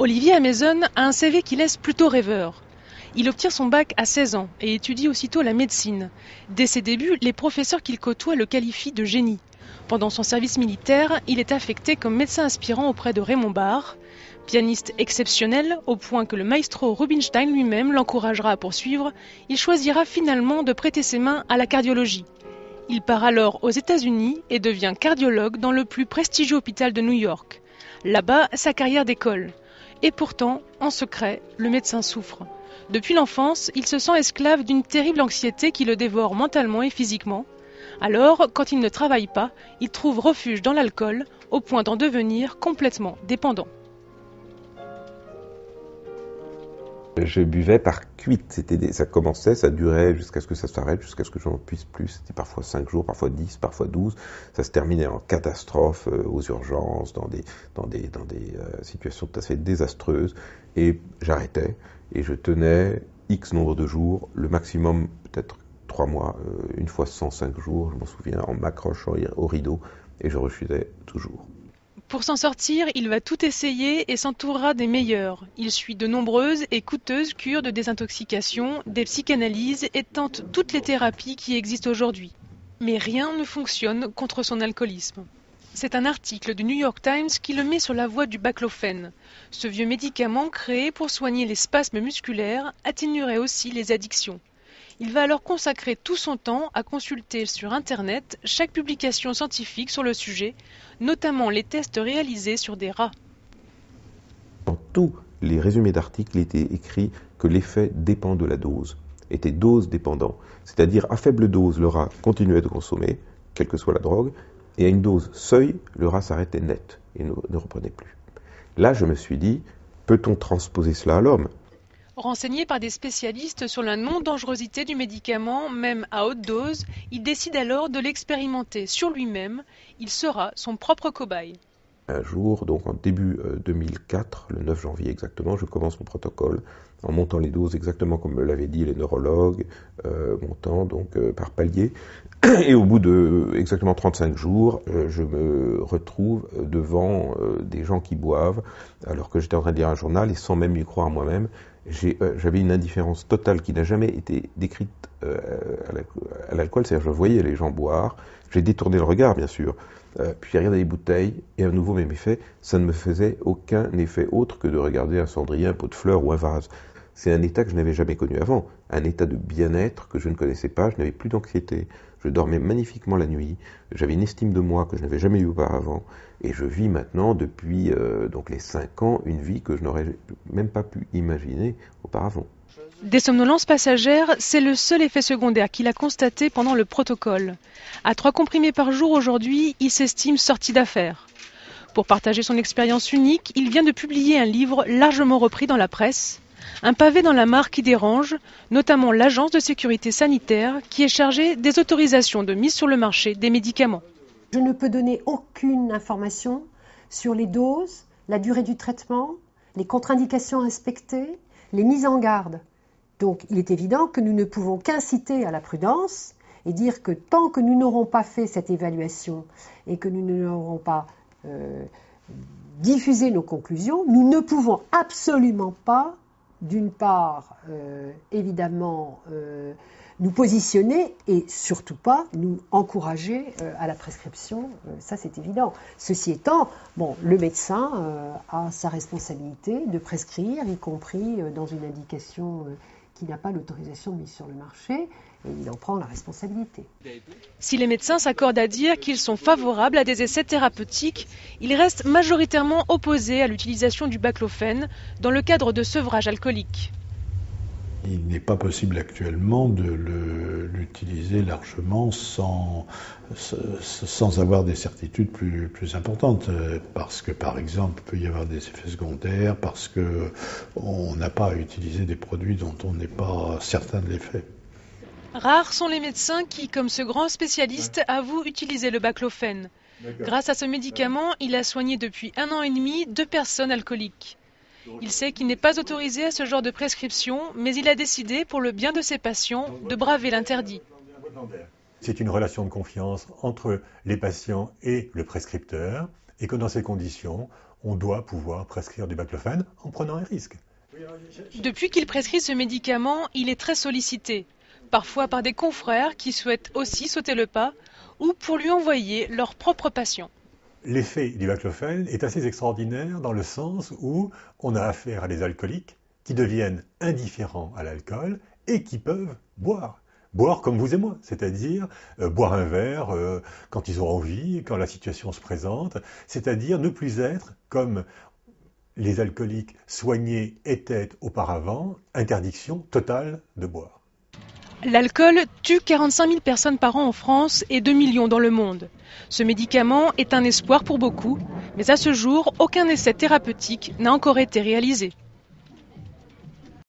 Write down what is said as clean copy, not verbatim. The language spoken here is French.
Olivier Amaison a un CV qui laisse plutôt rêveur. Il obtient son bac à 16 ans et étudie aussitôt la médecine. Dès ses débuts, les professeurs qu'il côtoie le qualifient de génie. Pendant son service militaire, il est affecté comme médecin aspirant auprès de Raymond Barre. Pianiste exceptionnel, au point que le maestro Rubinstein lui-même l'encouragera à poursuivre, il choisira finalement de prêter ses mains à la cardiologie. Il part alors aux États-Unis et devient cardiologue dans le plus prestigieux hôpital de New York. Là-bas, sa carrière décolle. Et pourtant, en secret, le médecin souffre. Depuis l'enfance, il se sent esclave d'une terrible anxiété qui le dévore mentalement et physiquement. Alors, quand il ne travaille pas, il trouve refuge dans l'alcool, au point d'en devenir complètement dépendant. Je buvais par cuite, ça commençait, ça durait jusqu'à ce que ça s'arrête, jusqu'à ce que j'en puisse plus. C'était parfois 5 jours, parfois 10, parfois 12. Ça se terminait en catastrophe, aux urgences, dans des situations tout à fait désastreuses. Et j'arrêtais, et je tenais X nombre de jours, le maximum peut-être 3 mois, une fois 105 jours, je m'en souviens, en m'accrochant au rideau, et je refusais toujours. Pour s'en sortir, il va tout essayer et s'entourera des meilleurs. Il suit de nombreuses et coûteuses cures de désintoxication, des psychanalyses et tente toutes les thérapies qui existent aujourd'hui. Mais rien ne fonctionne contre son alcoolisme. C'est un article du New York Times qui le met sur la voie du baclofène. Ce vieux médicament créé pour soigner les spasmes musculaires atténuerait aussi les addictions. Il va alors consacrer tout son temps à consulter sur Internet chaque publication scientifique sur le sujet, notamment les tests réalisés sur des rats. Dans tous les résumés d'articles, il était écrit que l'effet dépend de la dose, était dose dépendant. C'est-à-dire, à faible dose, le rat continuait de consommer, quelle que soit la drogue, et à une dose seuil, le rat s'arrêtait net et ne reprenait plus. Là, je me suis dit, peut-on transposer cela à l'homme ? Renseigné par des spécialistes sur la non-dangerosité du médicament, même à haute dose, il décide alors de l'expérimenter sur lui-même. Il sera son propre cobaye. Un jour, donc en début 2004, le 9 janvier exactement, je commence mon protocole en montant les doses exactement comme me l'avaient dit les neurologues, montant donc par palier. Et au bout de exactement 35 jours, je me retrouve devant des gens qui boivent, alors que j'étais en train de lire un journal et sans même y croire moi-même. J'avais une indifférence totale qui n'a jamais été décrite à l'alcool, c'est-à-dire je voyais les gens boire, j'ai détourné le regard bien sûr, puis j'ai regardé les bouteilles et à nouveau même effet, ça ne me faisait aucun effet autre que de regarder un cendrier, un pot de fleurs ou un vase. C'est un état que je n'avais jamais connu avant, un état de bien-être que je ne connaissais pas, je n'avais plus d'anxiété, je dormais magnifiquement la nuit, j'avais une estime de moi que je n'avais jamais eue auparavant, et je vis maintenant depuis donc les 5 ans une vie que je n'aurais même pas pu imaginer auparavant. Des somnolences passagères, c'est le seul effet secondaire qu'il a constaté pendant le protocole. À 3 comprimés par jour aujourd'hui, il s'estime sorti d'affaires. Pour partager son expérience unique, il vient de publier un livre largement repris dans la presse. Un pavé dans la mare qui dérange, notamment l'Agence de sécurité sanitaire qui est chargée des autorisations de mise sur le marché des médicaments. Je ne peux donner aucune information sur les doses, la durée du traitement, les contre-indications respectées, les mises en garde. Donc il est évident que nous ne pouvons qu'inciter à la prudence et dire que tant que nous n'aurons pas fait cette évaluation et que nous n'aurons pas diffusé nos conclusions, nous ne pouvons absolument pas, d'une part, évidemment, nous positionner et surtout pas nous encourager à la prescription, ça c'est évident. Ceci étant, bon, le médecin a sa responsabilité de prescrire, y compris dans une indication qui n'a pas l'autorisation de mise sur le marché, et il en prend la responsabilité. Si les médecins s'accordent à dire qu'ils sont favorables à des essais thérapeutiques, ils restent majoritairement opposés à l'utilisation du baclofène dans le cadre de sevrage alcoolique. Il n'est pas possible actuellement de l'utiliser largement sans avoir des certitudes plus importantes. Parce que, par exemple, il peut y avoir des effets secondaires, parce qu'on n'a pas à utiliser des produits dont on n'est pas certain de l'effet. Rares sont les médecins qui, comme ce grand spécialiste, avouent utiliser le baclofène. Grâce à ce médicament, il a soigné depuis 1 an et demi 2 personnes alcooliques. Il sait qu'il n'est pas autorisé à ce genre de prescription, mais il a décidé, pour le bien de ses patients, de braver l'interdit. C'est une relation de confiance entre les patients et le prescripteur, et que dans ces conditions, on doit pouvoir prescrire du baclofène en prenant un risque. Depuis qu'il prescrit ce médicament, il est très sollicité, parfois par des confrères qui souhaitent aussi sauter le pas ou pour lui envoyer leurs propres patients. L'effet du baclofène est assez extraordinaire dans le sens où on a affaire à des alcooliques qui deviennent indifférents à l'alcool et qui peuvent boire. Boire comme vous et moi, c'est-à-dire boire un verre quand ils ont envie, quand la situation se présente, c'est-à-dire ne plus être comme les alcooliques soignés étaient auparavant, interdiction totale de boire. L'alcool tue 45 000 personnes par an en France et 2 millions dans le monde. Ce médicament est un espoir pour beaucoup, mais à ce jour, aucun essai thérapeutique n'a encore été réalisé.